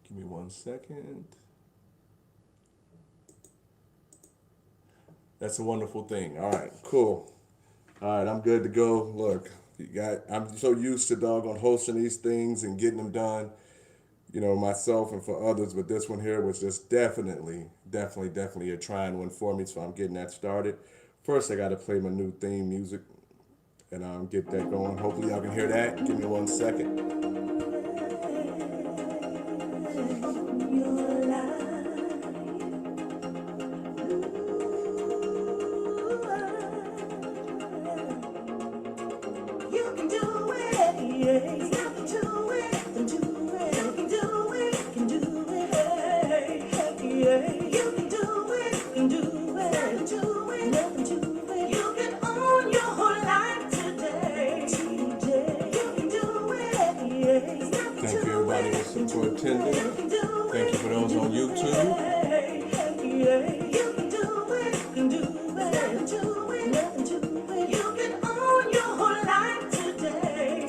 Give me 1 second. That's a wonderful thing. All right, cool. All right, I'm good to go. Look, I'm so used to doggone hosting these things and getting them done, myself and for others, but this one here was just definitely a trying one for me, so I'm getting that started. First, I got to play my new theme music and get that going. Hopefully, y'all can hear that. Give me 1 second. You can do it, yeah. You can do it, do it. You can do it, hey, hey, yeah. You can do it, do it, do it, do it. You can own your whole life today. You can do it, yeah. Thank you, everybody, for attending. Thank you for those on YouTube. You can do it, do it, do it. You can own your whole life today.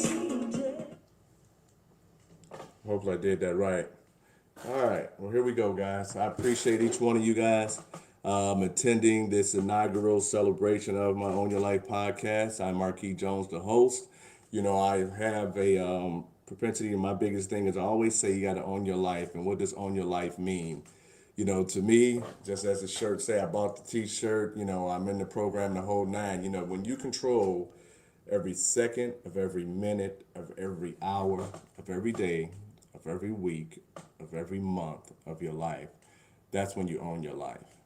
Hopefully I did that right. All right, well, here we go, guys. I appreciate each one of you guys attending this inaugural celebration of my Own Your Life podcast. I'm Marquis Jones, the host. I have a propensity, and my biggest thing is I always say you got to own your life. And what does own your life mean? To me, just as the shirt say, I bought the T-shirt. I'm in the program the whole nine. When you control every second of every minute of every hour of every day of every week of every month of your life, that's when you own your life.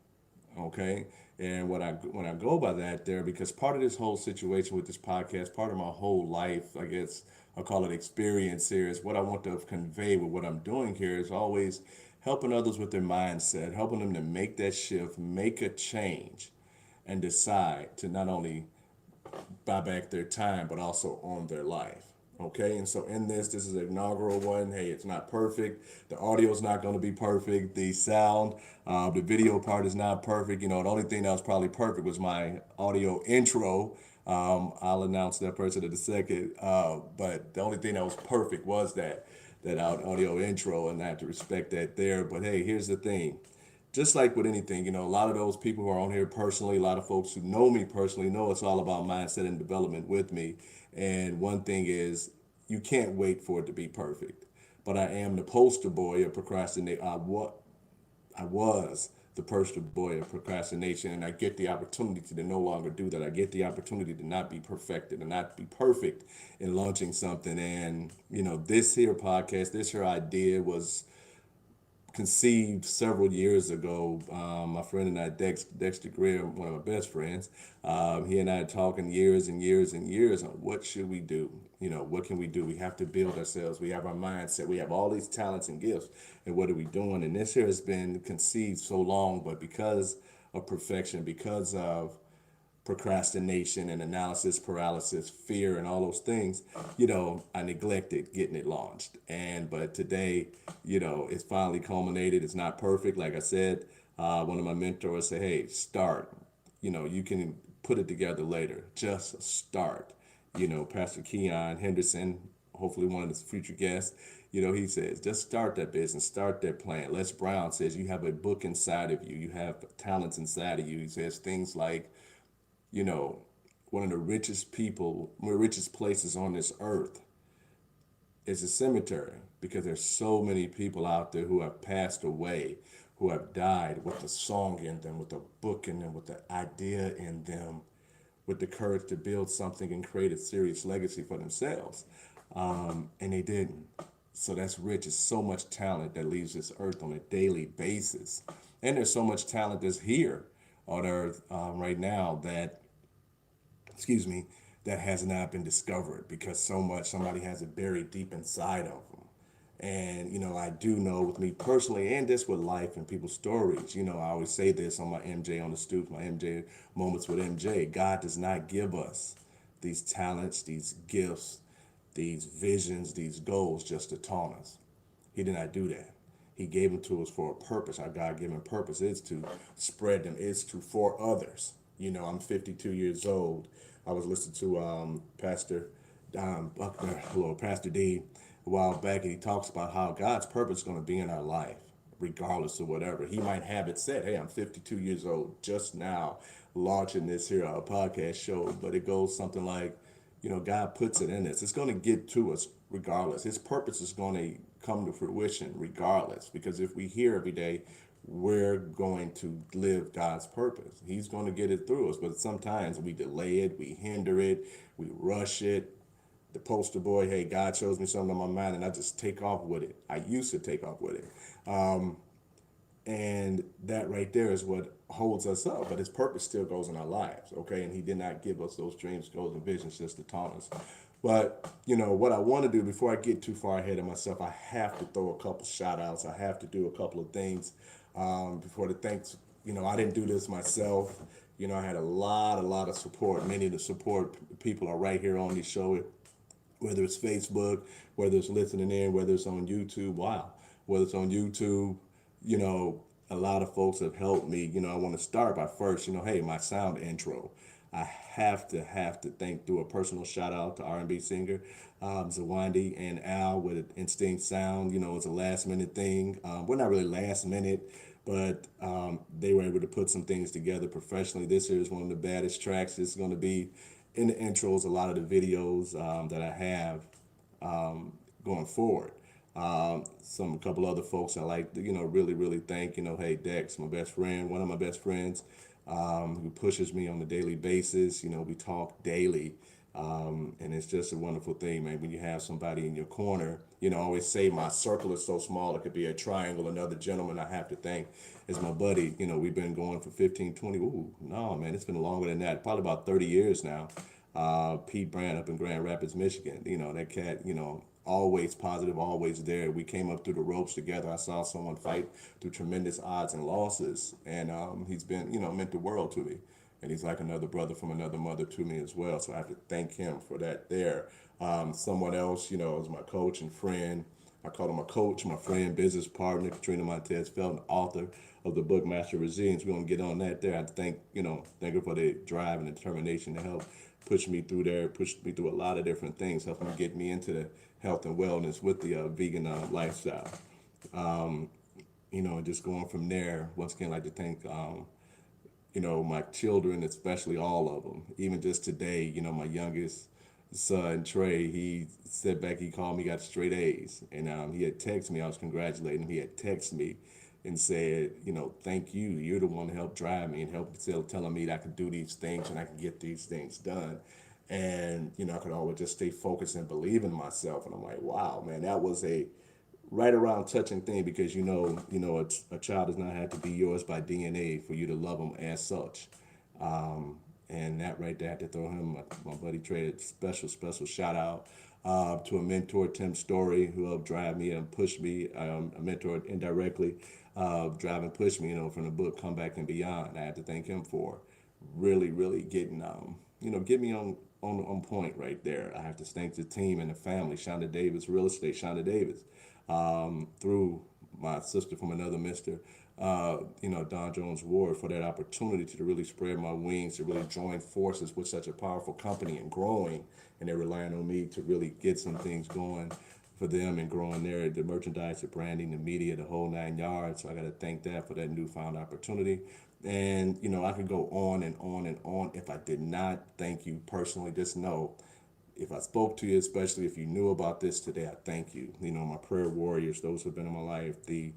Okay. And when I go by that there, because part of this whole situation with this podcast, part of my whole life, I guess I'll call it experience here, is what I want to convey with what I'm doing here is always helping others with their mindset, helping them to make that shift, make a change, and decide to not only buy back their time, but also own their life. Okay, and so in this is an inaugural one. Hey, it's not perfect. The audio is not going to be perfect. The sound, the video part is not perfect. The only thing that was probably perfect was my audio intro. I'll announce that person in a second. But the only thing that was perfect was that audio intro, and I have to respect that there. But hey, here's the thing, just like with anything, a lot of those people who are on here personally, a lot of folks who know me personally know it's all about mindset and development with me. And one thing is, you can't wait for it to be perfect. But I am the poster boy of procrastinate. I was the poster boy of procrastination, and I get the opportunity to no longer do that. I get the opportunity to not be perfected and not be perfect in launching something. And this here podcast, this here idea was conceived several years ago. My friend and I, Dexter Greer, one of my best friends, he and I are talking years and years and years on what should we do. What can we do? We have to build ourselves. We have our mindset. We have all these talents and gifts. And what are we doing? And this here has been conceived so long, but because of perfection, because of procrastination and analysis paralysis, fear, and all those things, I neglected getting it launched. But today, it's finally culminated. It's not perfect. Like I said, one of my mentors said, hey, start. You can put it together later. Just start. Pastor Keon Henderson, hopefully one of the future guests, he says, just start that business, start that plan. Les Brown says, you have a book inside of you. You have talents inside of you. He says things like, you know, one of the richest places on this earth is a cemetery, because there's so many people out there who have passed away, who have died with a song in them, with a book in them, with the idea in them, with the courage to build something and create a serious legacy for themselves. And they didn't. So that's rich. It's so much talent that leaves this earth on a daily basis. And there's so much talent that's here on earth right now that, excuse me, that has not been discovered, because somebody has it buried deep inside of them. And, I do know with me personally, and this with life and people's stories, I always say this on my MJ on the Stoop, my MJ moments with MJ. God does not give us these talents, these gifts, these visions, these goals just to taunt us. He did not do that. He gave them to us for a purpose. Our God-given purpose is to spread them, is to for others. I'm 52 years old. I was listening to Pastor Buckner, hello, Pastor D, a while back, and he talks about how God's purpose is going to be in our life, regardless of whatever. He might have it said, hey, I'm 52 years old, just now launching this here podcast show, but it goes something like, God puts it in us. It's going to get to us regardless. His purpose is going to come to fruition regardless, because if we hear every day, we're going to live God's purpose. He's going to get it through us, but sometimes we delay it, we hinder it, we rush it. The poster boy, hey, God shows me something on my mind, and I just take off with it. I used to take off with it. And that right there is what holds us up. But his purpose still goes in our lives, okay? And he did not give us those dreams, goals, and visions just to taunt us. But, what I want to do before I get too far ahead of myself, I have to throw a couple shout outs. I have to do a couple of things before the thanks. I didn't do this myself. I had a lot of support. Many of the support people are right here on this show, whether it's Facebook, whether it's listening in, whether it's on YouTube. Wow. Whether it's on YouTube, a lot of folks have helped me. I want to start by first, hey, my sound intro. I have to thank, do a personal shout out to R&B singer Zawandi and Al with Instinct Sound. It's a last minute thing. We're not really last minute, but they were able to put some things together professionally. This here is one of the baddest tracks. This is going to be in the intros, a lot of the videos that I have going forward. A couple other folks I like to, really thank, hey, Dex, my best friend, one of my best friends, who pushes me on a daily basis. We talk daily. And it's just a wonderful thing, man, when you have somebody in your corner. I always say my circle is so small, it could be a triangle. Another gentleman I have to thank is my buddy. We've been going for 15, 20. Ooh, no, man, it's been longer than that, probably about 30 years now. Pete Brand up in Grand Rapids, Michigan. That cat, always positive, always there. We came up through the ropes together. I saw someone fight through tremendous odds and losses, and he's been, meant the world to me. And he's like another brother from another mother to me as well. So I have to thank him for that there. Someone else, is my coach and friend. I call him a coach, my friend, business partner, Katrina Montez Felton, author of the book Master Resilience. We're gonna get on that there. I have to thank her for the drive and the determination to help push me through there, push me through a lot of different things, helping me get me into the health and wellness with the vegan lifestyle. And just going from there. Once again, I'd like to thank my children, especially all of them. Even just today, my youngest son, Trey, he said back, he called me, got straight A's. And he had texted me, I was congratulating him. He had texted me and said, thank you. You're the one to help drive me and help telling me that I can do these things and I can get these things done. And, I could always just stay focused and believe in myself. And I'm like, wow, man, that was a right around touching thing, because a child does not have to be yours by DNA for you to love them as such. And that right there, I had to throw him, my buddy Trey, a special shout out to a mentor, Tim Story, who helped drive me and push me, a mentor indirectly, drive and push me, from the book Come Back and Beyond. I had to thank him for really getting, get me on point right there. I have to thank the team and the family, Shonda Davis, real estate, Shonda Davis, through my sister from another mister, Don Jones Ward, for that opportunity to really spread my wings, to really join forces with such a powerful company and growing. And they're relying on me to really get some things going for them and growing the merchandise, the branding, the media, the whole 9 yards. So I got to thank that for that newfound opportunity. And, I could go on and on and on. If I did not thank you personally, just know, if I spoke to you, especially if you knew about this today, I thank you. My prayer warriors, those who have been in my life, the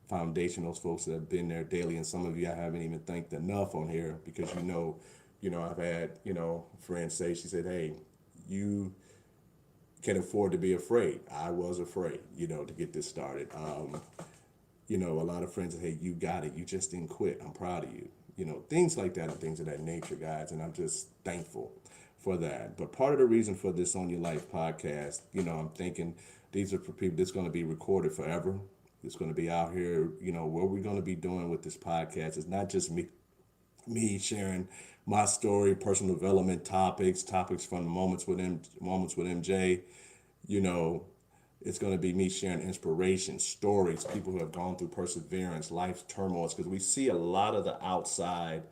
foundation, those folks that have been there daily. And some of you I haven't even thanked enough on here, because I've had, friends say, she said, hey, you can afford to be afraid. I was afraid, to get this started. A lot of friends say, hey, you got it. You just didn't quit. I'm proud of you. Things like that and things of that nature, guys. And I'm just thankful for that. But part of the reason for this On Your Life podcast, I'm thinking these are for people that's going to be recorded forever. It's going to be out here, what we're going to be doing with this podcast is not just me sharing my story, personal development topics from the moments with MJ. It's going to be me sharing inspiration, stories, people who have gone through perseverance, life's turmoils, because we see a lot of the outside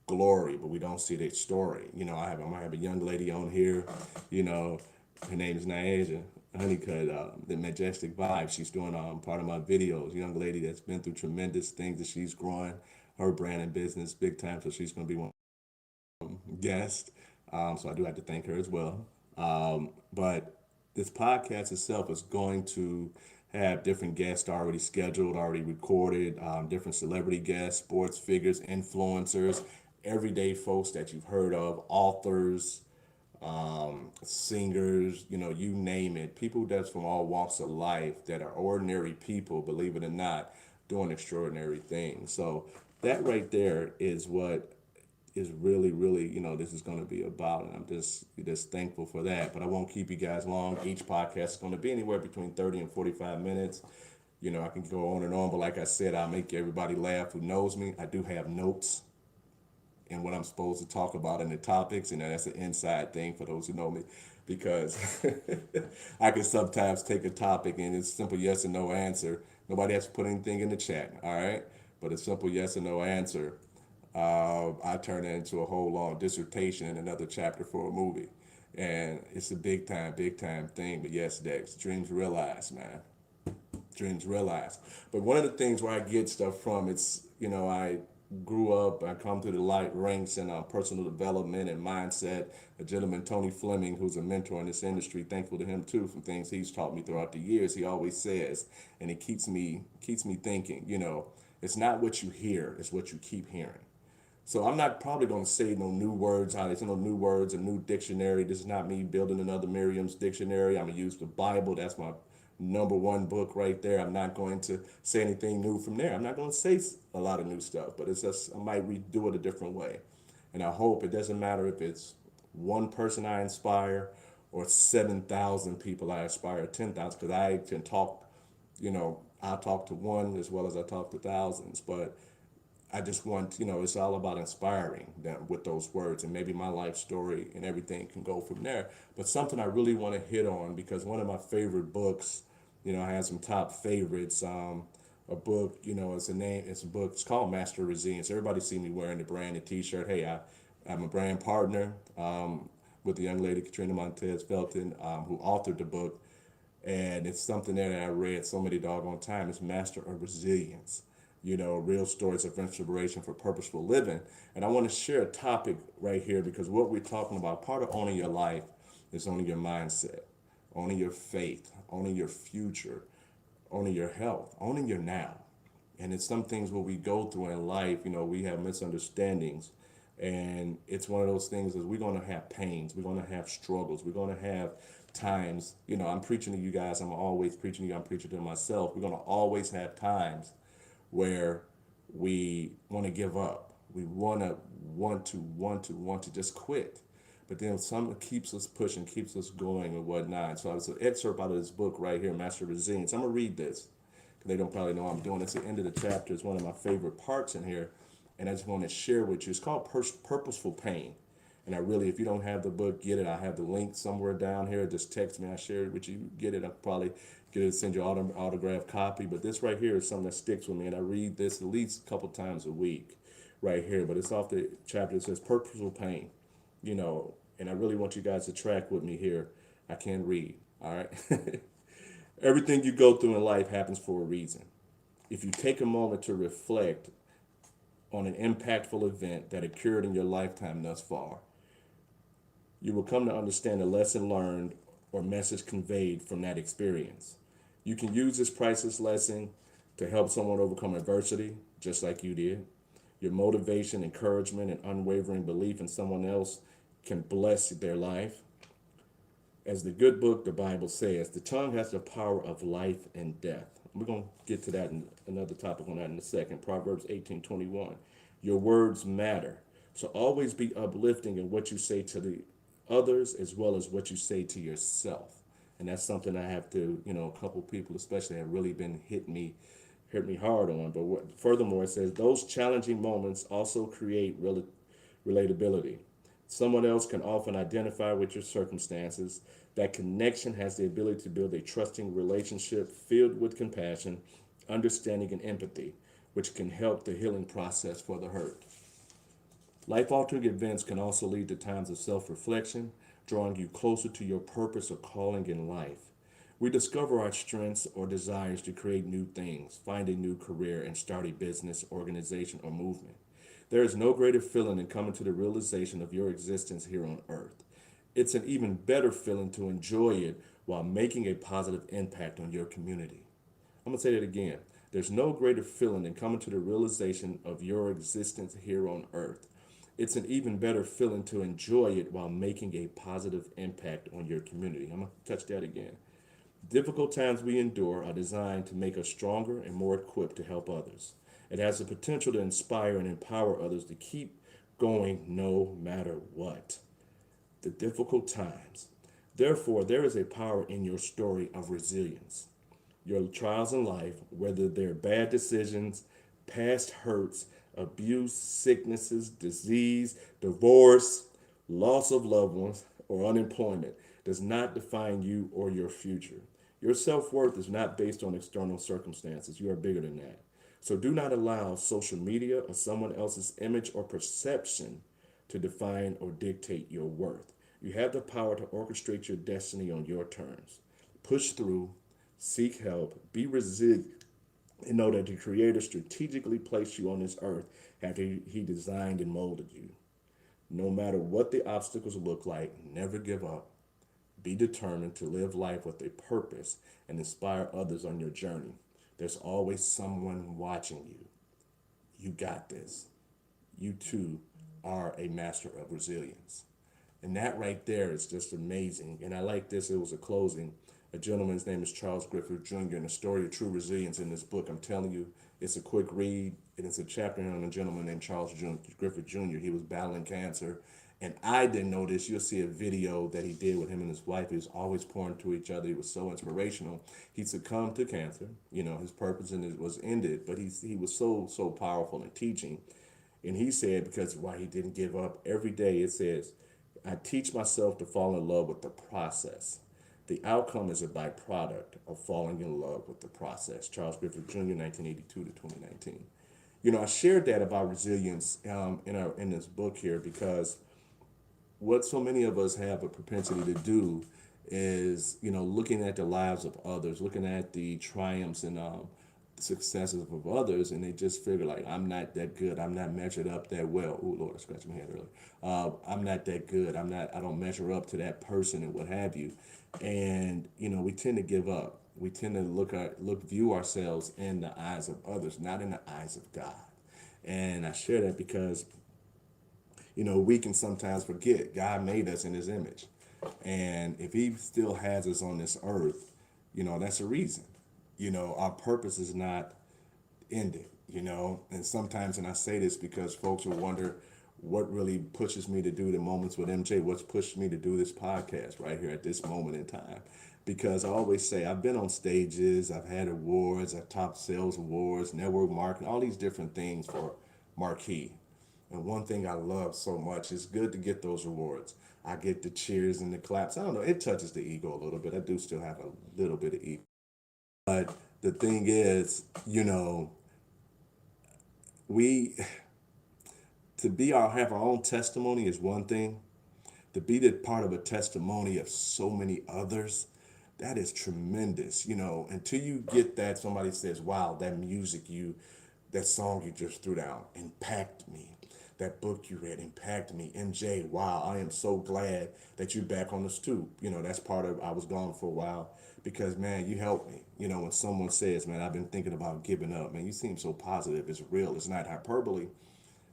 glory, but we don't see their story. I might have a young lady on here, her name is Niaja. Honeycut, the Majestic Vibe. She's doing part of my videos. Young lady that's been through tremendous things that she's growing her brand and business big time. So she's going to be one guest. So I do have to thank her as well. But this podcast itself is going to have different guests already scheduled, already recorded, different celebrity guests, sports figures, influencers, everyday folks that you've heard of, authors, singers, you name it. People that's from all walks of life that are ordinary people, believe it or not, doing extraordinary things. So that right there is what is really, really, this is going to be about. And I'm just thankful for that. But I won't keep you guys long. Each podcast is going to be anywhere between 30 and 45 minutes. I can go on and on, but like I said, I'll make everybody laugh who knows me. I do have notes and what I'm supposed to talk about in the topics, and that's an inside thing for those who know me, because I can sometimes take a topic and it's simple yes or no answer. Nobody has to put anything in the chat, all right? But a simple yes or no answer, I turn it into a whole long dissertation in another chapter for a movie, and it's a big time thing. But yes, Dex, dreams realized, man, dreams realized. But one of the things where I get stuff from, it's, I grew up, I come through the light ranks in personal development and mindset. A gentleman, Tony Fleming, who's a mentor in this industry, thankful to him too for things he's taught me throughout the years. He always says, and it keeps me thinking, it's not what you hear, it's what you keep hearing. So I'm not probably going to say no new words out. It's no new words, a new dictionary. This is not me building another Merriam's dictionary. I'm going to use the Bible. That's my number one book right there. I'm not going to say anything new from there. I'm not going to say a lot of new stuff, but it's just I might redo it a different way. And I hope it doesn't matter if it's one person I inspire or 7,000 people I inspire, 10,000, because I can talk, I talk to one as well as I talk to thousands. But I just want, it's all about inspiring them with those words, and maybe my life story and everything can go from there. But something I really want to hit on, because one of my favorite books, I have some top favorites. A book, it's a book, it's called Master Resilience. Everybody see me wearing the branded t-shirt. Hey, I'm a brand partner with the young lady, Katrina Montez Felton, who authored the book. And it's something that I read so many doggone times. It's Master of Resilience, real stories of inspiration for purposeful living. And I want to share a topic right here, because what we're talking about, part of owning your life is owning your mindset, owning your faith, owning your future, owning your health, owning your now. And it's some things what we go through in life, we have misunderstandings. And it's one of those things is we're going to have pains, we're going to have struggles, we're going to have times, I'm preaching to you guys, I'm always preaching to you, I'm preaching to myself. We're going to always have times where we want to give up. We want to just quit. But then some keeps us pushing, keeps us going and whatnot. So it's an excerpt out of this book right here, Master Resilience. I'm gonna read this because they don't probably know what I'm doing. It's the end of the chapter. It's one of my favorite parts in here, and I just want to share with you. It's called Purposeful Pain. And I really, if you don't have the book, get it. I have the link somewhere down here. Just text me. I share it with you. Get it. I'll probably get it, send you an autographed copy. But this right here is something that sticks with me. And I read this at least a couple times a week right here. But it's off the chapter. It says Purposeful Pain, and I really want you guys to track with me here. I can't read. All right. Everything you go through in life happens for a reason. If you take a moment to reflect on an impactful event that occurred in your lifetime thus far, you will come to understand a lesson learned or message conveyed from that experience. You can use this priceless lesson to help someone overcome adversity, just like you did. Your motivation, encouragement, and unwavering belief in someone else can bless their life. As the good book, the Bible says, the tongue has the power of life and death. We're going to get to that in another topic on that in a second. Proverbs 18:21. Your words matter. So always be uplifting in what you say to the others as well as what you say to yourself. And that's something I have to, a couple people especially have really been hit me hard on. But furthermore, it says those challenging moments also create relatability. Someone else can often identify with your circumstances. That connection has the ability to build a trusting relationship filled with compassion, understanding, and empathy, which can help the healing process for the hurt. Life altering events can also lead to times of self reflection, drawing you closer to your purpose or calling in life. We discover our strengths or desires to create new things, find a new career, and start a business, organization, or movement. There is no greater feeling than coming to the realization of your existence here on earth. It's an even better feeling to enjoy it while making a positive impact on your community. I'm going to say that again. There's no greater feeling than coming to the realization of your existence here on earth. It's an even better feeling to enjoy it while making a positive impact on your community. I'm going to touch that again. Difficult times we endure are designed to make us stronger and more equipped to help others. It has the potential to inspire and empower others to keep going no matter what. The difficult times. Therefore, there is a power in your story of resilience. Your trials in life, whether they're bad decisions, past hurts, abuse, sicknesses, disease, divorce, loss of loved ones, or unemployment, does not define you or your future. Your self worth is not based on external circumstances. You are bigger than that. So do not allow social media or someone else's image or perception to define or dictate your worth. You have the power to orchestrate your destiny on your terms. Push through, seek help, be resilient, and know that the Creator strategically placed you on this earth after He designed and molded you. No matter what the obstacles look like, never give up. Be determined to live life with a purpose and inspire others on your journey. There's always someone watching you. You got this. You too are a master of resilience. And that right there is just amazing. And I like this. It was a closing. A gentleman's name is Charles Griffith Jr. And the story of true resilience in this book, I'm telling you, it's a quick read. And it's a chapter on a gentleman named Charles Griffith Jr. He was battling cancer. And I didn't know this. You'll see a video that he did with him and his wife. He was always pouring to each other. He was so inspirational. He succumbed to cancer. You know, his purpose in it was ended. But he was so powerful in teaching. And he said, because why he didn't give up every day, it says, I teach myself to fall in love with the process. The outcome is a byproduct of falling in love with the process. Charles Griffith Jr., 1982 to 2019. You know, I shared that about resilience in this book here because what so many of us have a propensity to do is, you know, looking at the lives of others, looking at the triumphs and successes of others, and they just figure like, I'm not that good, I'm not measured up that well. Oh Lord, I scratched my head earlier. I'm not that good, I don't measure up to that person and what have you. And you know, we tend to give up. We tend to view ourselves in the eyes of others, not in the eyes of God. And I share that because, you know, we can sometimes forget God made us in His image, and if He still has us on this earth, you know, that's a reason. You know, our purpose is not ended, you know. And sometimes, and I say this because folks will wonder what really pushes me to do the Moments with MJ, what's pushed me to do this podcast right here at this moment in time. Because I always say I've been on stages, I've had awards, I've top sales awards, network marketing, all these different things for Marquis. And one thing I love so much, it's good to get those awards. I get the cheers and the claps. I don't know, it touches the ego a little bit. I do still have a little bit of ego. But the thing is, you know, we to be our have our own testimony is one thing. To be the part of a testimony of so many others, that is tremendous. You know, until you get that, somebody says, wow, that song you just threw down impacted me. That book you read impacted me. MJ, wow, I am so glad that you're back on the stoop. You know, that's part of, I was gone for a while because, man, you helped me. You know, when someone says, man, I've been thinking about giving up, man, you seem so positive. It's real. It's not hyperbole.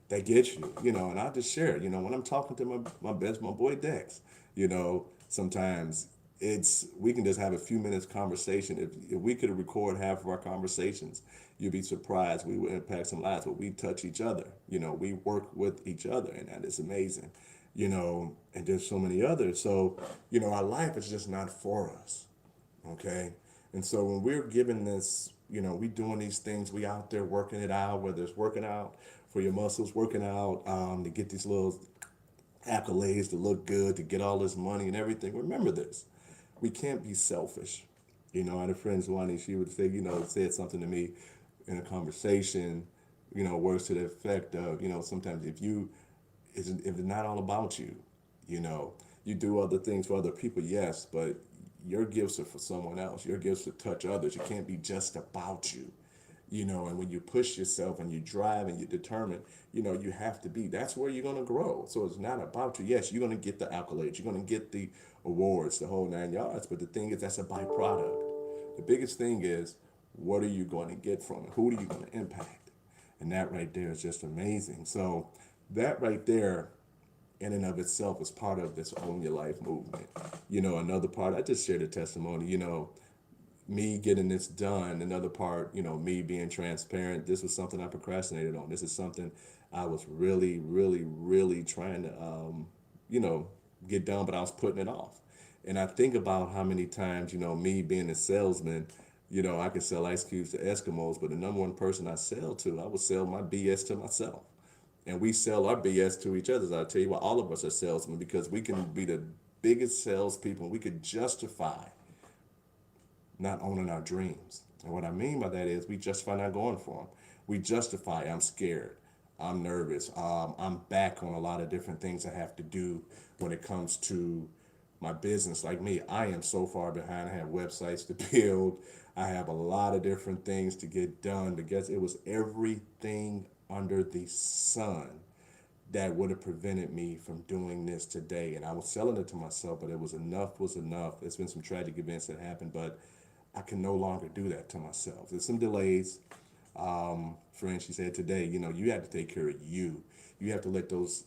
They get you, you know, and I just share it. You know, when I'm talking to my boy Dex, you know, sometimes we can just have a few minutes conversation. If we could record half of our conversations, you'd be surprised. We would impact some lives, but we touch each other. You know, we work with each other, and that is amazing. You know, and there's so many others. So, you know, our life is just not for us. Okay. And so when we're given this, you know, we doing these things, we out there working it out, whether it's working out for your muscles, working out to get these little accolades, to look good, to get all this money and everything. Remember this, we can't be selfish. You know, I had a friend, Zwani, she would say, you know, said something to me in a conversation, you know, words to the effect of, you know, sometimes if it's not all about you, you know, you do other things for other people, yes, but your gifts are for someone else. Your gifts to touch others. It can't be just about you. And when you push yourself and you drive and you determine, you have to be, that's where you're going to grow. So it's not about you. Yes, you're going to get the accolades, you're going to get the awards, the whole 9 yards. But the thing is, that's a byproduct. The biggest thing is, what are you going to get from it? Who are you going to impact? And that right there is just amazing. So that right there, in and of itself, is part of this Own Your Life movement. Another part, I just shared a testimony, me getting this done. Another part, me being transparent. This was something I procrastinated on. This is something I was really, really, really trying to, you know, get done, but I was putting it off. And I think about how many times, me being a salesman, I could sell ice cubes to Eskimos, but the number one person I sell to, I would sell my BS to myself. And we sell our BS to each other. So I tell you what, all of us are salesmen because we can be the biggest salespeople. We could justify not owning our dreams. And what I mean by that is we justify not going for them. We justify, I'm scared, I'm nervous, I'm back on a lot of different things I have to do when it comes to my business. Like me, I am so far behind. I have websites to build. I have a lot of different things to get done because it was everything under the sun that would have prevented me from doing this today. And I was selling it to myself, but it was enough was enough. There's been some tragic events that happened, but I can no longer do that to myself. There's some delays. Friend, she said today, you have to take care of you. You have to let those,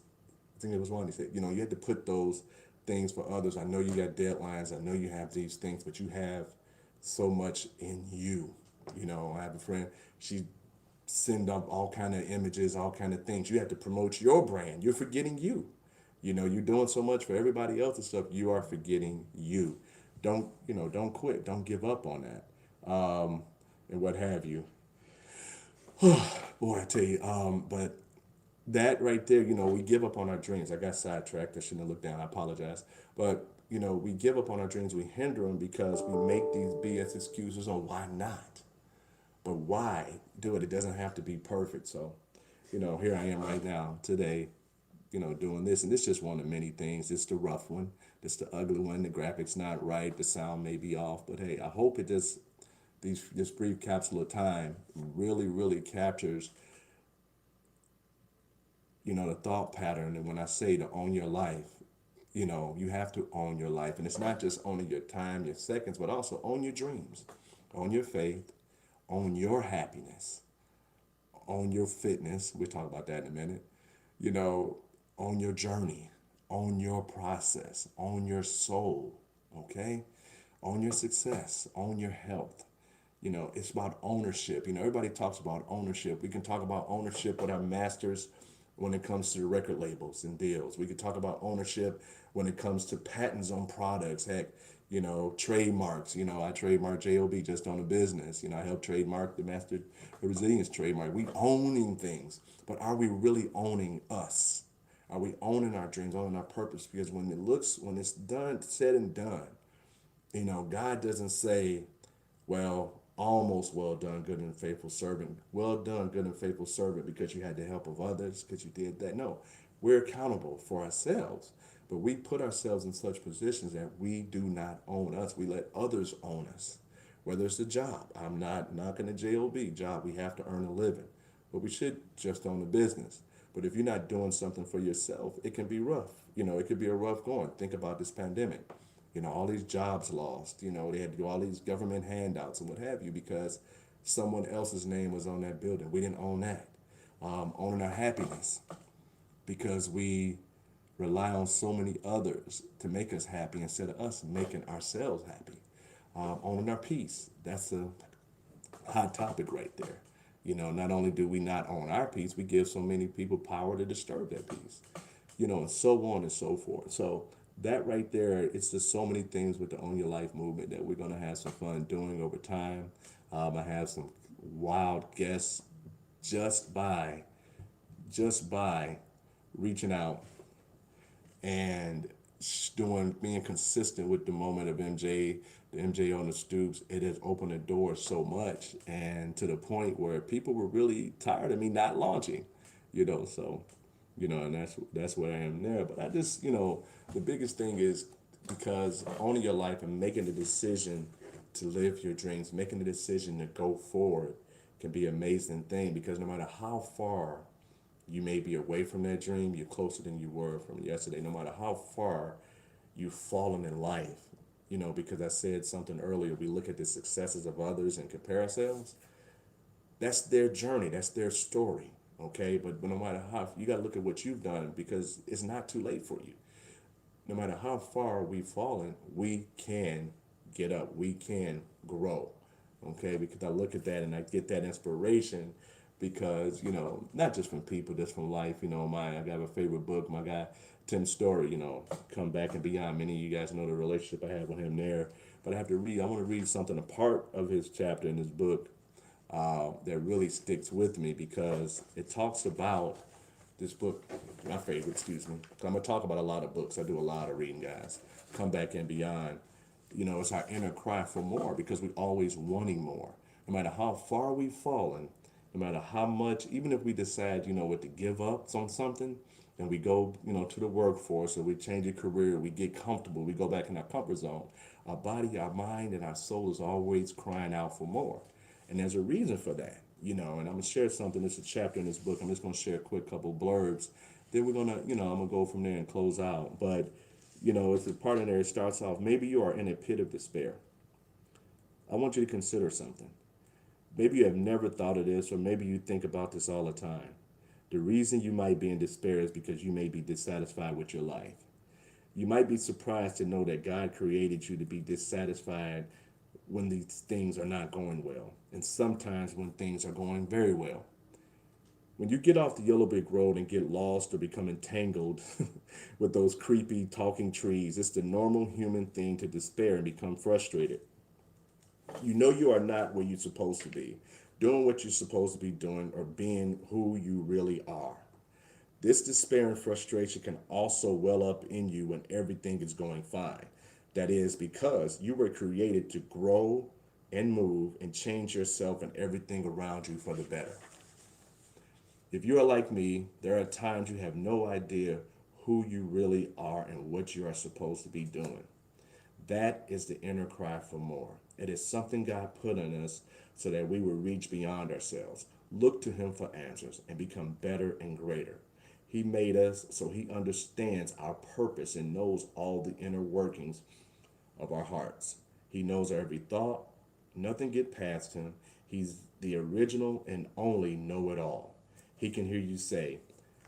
I think it was one, he said, you have to put those things for others. I know you got deadlines. I know you have these things, but you have so much in you. I have a friend, she send up all kind of images, all kind of things. You have to promote your brand. You're forgetting you. You're doing so much for everybody else's stuff. You are forgetting you. Don't quit. Don't give up on that. And what have you. Boy, I tell you, but that right there, we give up on our dreams. I got sidetracked. I shouldn't have looked down. I apologize. But, we give up on our dreams. We hinder them because we make these BS excuses on why not. But why do it? It doesn't have to be perfect. So, here I am right now today, doing this. And this is just one of many things. It's the rough one. It's the ugly one. The graphics not right. The sound may be off. But hey, I hope it just, this brief capsule of time really, really captures, the thought pattern. And when I say to own your life, you have to own your life. And it's not just owning your time, your seconds, but also own your dreams, own your faith, own your happiness, own your fitness. We'll talk about that in a minute. Own your journey, own your process, own your soul, okay? Own your success, own your health. It's about ownership. Everybody talks about ownership. We can talk about ownership with our masters when it comes to record labels and deals. We could talk about ownership when it comes to patents on products. Heck, trademarks. I trademark JOB just on a business. I help trademark the Master Resilience trademark. We owning things, but are we really owning us? Are we owning our dreams, owning our purpose? Because when it's done, said and done, God doesn't say, well, almost well done, good and faithful servant. Well done, good and faithful servant, because you had the help of others, because you did that. No, we're accountable for ourselves, but we put ourselves in such positions that we do not own us. We let others own us, whether it's a job. I'm not knocking a job. We have to earn a living, but we should just own a business. But if you're not doing something for yourself, it can be rough. It could be a rough going. Think about this pandemic. All these jobs lost. They had to do all these government handouts and what have you because someone else's name was on that building. We didn't own that. Owning our happiness because we rely on so many others to make us happy instead of us making ourselves happy. Owning our peace. That's a hot topic right there. Not only do we not own our peace, we give so many people power to disturb that peace. And so on and so forth. So that right there, it's just so many things with the Own Your Life movement that we're going to have some fun doing over time. I have some wild guests just by reaching out and being consistent with the moment of the MJ on the Stoops. It has opened the door so much, and to the point where people were really tired of me not launching, so and that's where I am there. But I just, the biggest thing is because owning your life and making the decision to live your dreams, making the decision to go forward can be an amazing thing, because no matter how far you may be away from that dream, you're closer than you were from yesterday. No matter how far you've fallen in life, because I said something earlier, we look at the successes of others and compare ourselves. That's their journey, that's their story. Okay, but no matter how, you got to look at what you've done, because it's not too late for you. No matter how far we've fallen, we can get up, we can grow. Okay, because I look at that and I get that inspiration, because, not just from people, just from life. I have a favorite book, my guy, Tim Story, Come Back and Beyond. Many of you guys know the relationship I have with him there. But I want to read something, a part of his chapter in his book that really sticks with me, because it talks about this book, my favorite, excuse me. I'm going to talk about a lot of books. I do a lot of reading, guys. Come Back and Beyond. It's our inner cry for more, because we're always wanting more. No matter how far we've fallen, no matter how much, even if we decide, what to give up on something, and we go, to the workforce, or we change a career, we get comfortable, we go back in our comfort zone, our body, our mind, and our soul is always crying out for more. And there's a reason for that, and I'm going to share something. It's a chapter in this book. I'm just going to share a quick couple blurbs. Then we're going to, I'm going to go from there and close out. But, it's a part in there. It starts off, maybe you are in a pit of despair. I want you to consider something. Maybe you have never thought of this, or maybe you think about this all the time. The reason you might be in despair is because you may be dissatisfied with your life. You might be surprised to know that God created you to be dissatisfied when these things are not going well, and sometimes when things are going very well. When you get off the yellow brick road and get lost or become entangled with those creepy talking trees, it's the normal human thing to despair and become frustrated. You know you are not where you're supposed to be, doing what you're supposed to be doing, or being who you really are. This despair and frustration can also well up in you when everything is going fine. That is because you were created to grow and move and change yourself and everything around you for the better. If you are like me, there are times you have no idea who you really are and what you are supposed to be doing. That is the inner cry for more. It is something God put in us so that we will reach beyond ourselves, look to Him for answers, and become better and greater. He made us so He understands our purpose and knows all the inner workings of our hearts. He knows our every thought. Nothing get past Him. He's the original and only know-it-all. He can hear you say,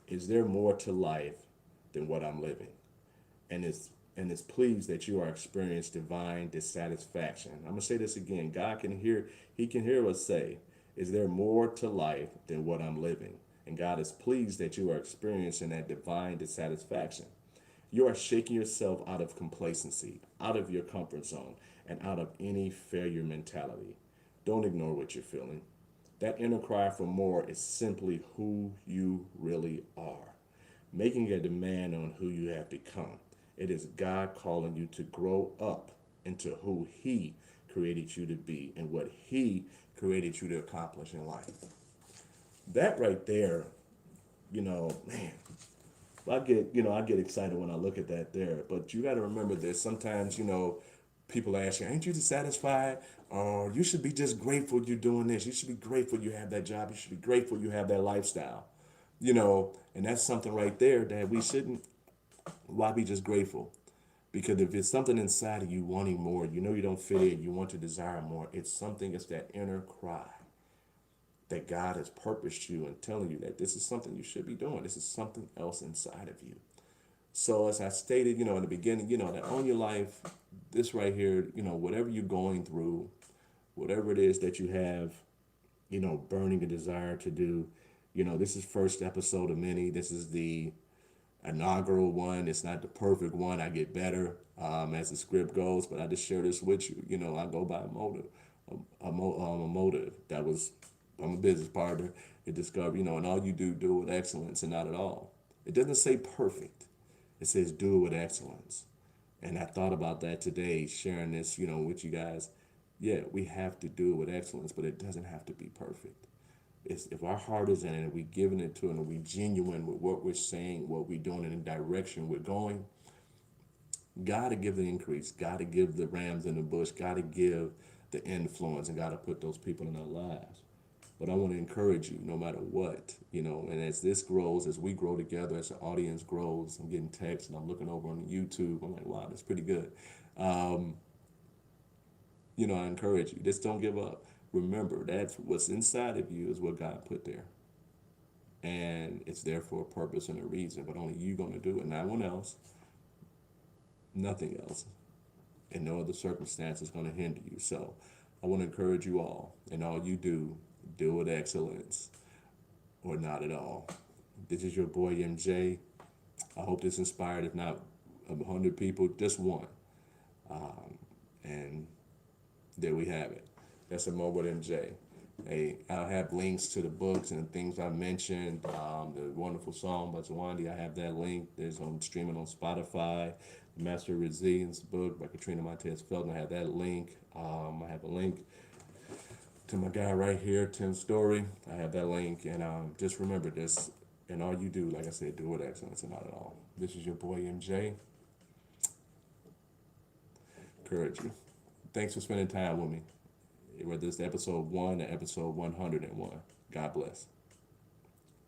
is there more to life than what I'm living? And is pleased that you are experiencing divine dissatisfaction. I'm gonna say this again. He can hear us say, is there more to life than what I'm living? And God is pleased that you are experiencing that divine dissatisfaction. You are shaking yourself out of complacency, out of your comfort zone, and out of any failure mentality. Don't ignore what you're feeling. That inner cry for more is simply who you really are, making a demand on who you have become. It is God calling you to grow up into who He created you to be and what He created you to accomplish in life. That right there, man, I get excited when I look at that there. But you got to remember this. Sometimes, people ask you, ain't you dissatisfied? Or you should be just grateful you're doing this. You should be grateful you have that job. You should be grateful you have that lifestyle. And that's something right there that we shouldn't, why be just grateful? Because if it's something inside of you wanting more, you don't fit in, you want to desire more, it's that inner cry that God has purposed you and telling you that this is something you should be doing. This is something else inside of you. So as I stated, in the beginning, that own your life, this right here, whatever you're going through, whatever it is that you have, burning a desire to do, this is first episode of many. This is the inaugural one. It's not the perfect one. I get better as the script goes, but I just share this with you. I go by a motive, a motive that was, I'm a business partner. It discovered, and all you do with excellence and not at all. It doesn't say perfect. It says do it with excellence. And I thought about that today, sharing this, with you guys. Yeah, we have to do it with excellence, but it doesn't have to be perfect. If our heart is in it and we're giving it to it and we're genuine with what we're saying, what we're doing, and the direction we're going, Got to give the increase. Got to give the rams in the bush. Got to give the influence, and got to put those people in our lives. But I want to encourage you, no matter what, and as this grows, as we grow together, as the audience grows, I'm getting texts and I'm looking over on YouTube. I'm like, wow, that's pretty good. Um, I encourage you. Just don't give up. Remember, that's what's inside of you is what God put there. And it's there for a purpose and a reason, but only you going to do it. Not one else, nothing else. And no other circumstance is going to hinder you. So I want to encourage you all, and all you do with excellence or not at all. This is your boy MJ. I hope this inspired, if not 100 people, just one. And there we have it. That's a moment with MJ. Hey, I'll have links to the books and the things I mentioned. The wonderful song by Zawandi, I have that link. There's on streaming on Spotify. The Master of Resilience book by Katrina Montez Felton. I have that link. I have a link to my guy right here, Tim Story. I have that link. And just remember this, and all you do, like I said, do with excellence and not at all. This is your boy MJ. Encourage you. Thanks for spending time with me, whether it's episode 1 or episode 101. God bless.